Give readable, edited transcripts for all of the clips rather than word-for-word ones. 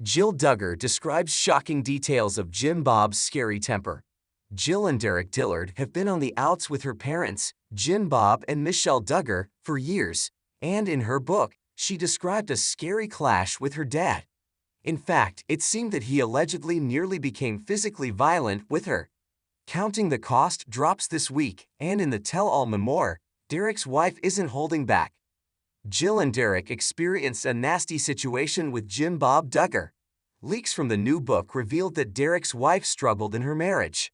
Jill Duggar describes shocking details of Jim Bob's scary temper. Jill and Derek Dillard have been on the outs with her parents, Jim Bob and Michelle Duggar, for years, and in her book, she described a scary clash with her dad. In fact, it seemed that he allegedly nearly became physically violent with her. Counting the Cost drops this week, and in the tell-all memoir, Derek's wife isn't holding back. Jill and Derek experienced a nasty situation with Jim Bob Duggar. Leaks from the new book revealed that Derek's wife struggled in her marriage.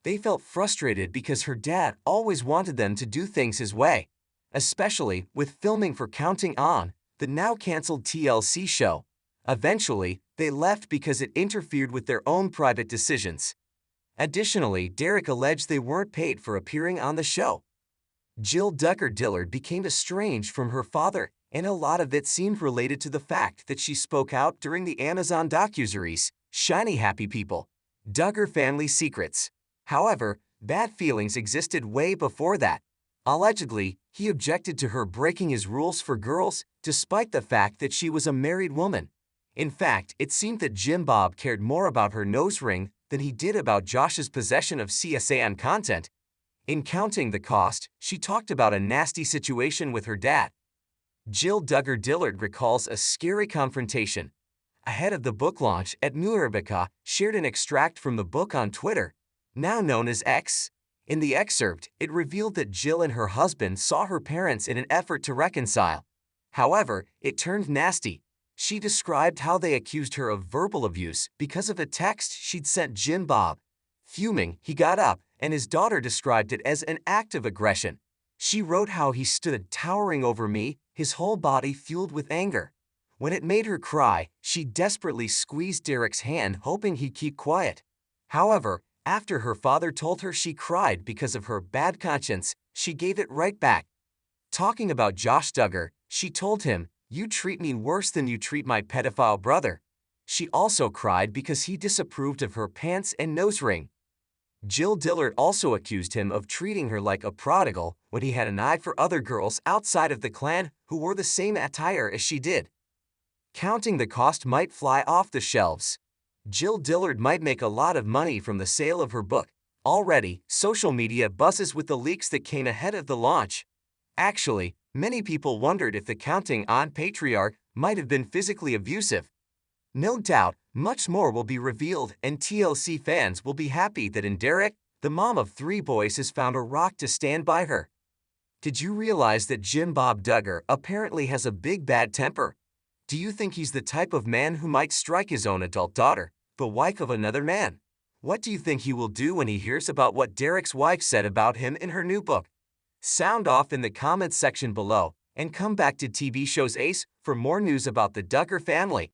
They felt frustrated because her dad always wanted them to do things his way, especially with filming for Counting On, the now-canceled TLC show. Eventually, they left because it interfered with their own private decisions. Additionally, Derek alleged they weren't paid for appearing on the show. Jill Duggar Dillard became estranged from her father, and a lot of it seemed related to the fact that she spoke out during the Amazon docuseries, Shiny Happy People, Duggar Family Secrets. However, bad feelings existed way before that. Allegedly, he objected to her breaking his rules for girls, despite the fact that she was a married woman. In fact, it seemed that Jim Bob cared more about her nose ring than he did about Josh's possession of CSAN content. In Counting the Cost, she talked about a nasty situation with her dad. Jill Duggar Dillard recalls a scary confrontation. Ahead of the book launch at Rebecca shared an extract from the book on Twitter, now known as X. In the excerpt, it revealed that Jill and her husband saw her parents in an effort to reconcile. However, it turned nasty. She described how they accused her of verbal abuse because of a text she'd sent Jim Bob. Fuming, he got up, and his daughter described it as an act of aggression. She wrote how he stood towering over me, his whole body fueled with anger. When it made her cry, she desperately squeezed Derek's hand, hoping he'd keep quiet. However, after her father told her she cried because of her bad conscience, she gave it right back. Talking about Josh Duggar, she told him, "You treat me worse than you treat my pedophile brother." She also cried because he disapproved of her pants and nose ring. Jill Dillard also accused him of treating her like a prodigal when he had an eye for other girls outside of the clan who wore the same attire as she did. Counting the Cost might fly off the shelves. Jill Dillard might make a lot of money from the sale of her book. Already, social media buzzes with the leaks that came ahead of the launch. Actually, many people wondered if the Counting On patriarch might have been physically abusive. No doubt, much more will be revealed, and TLC fans will be happy that in Derek, the mom of 3 boys has found a rock to stand by her. Did you realize that Jim Bob Duggar apparently has a big bad temper? Do you think he's the type of man who might strike his own adult daughter, the wife of another man? What do you think he will do when he hears about what Derek's wife said about him in her new book? Sound off in the comments section below, and come back to TV Shows Ace for more news about the Duggar family.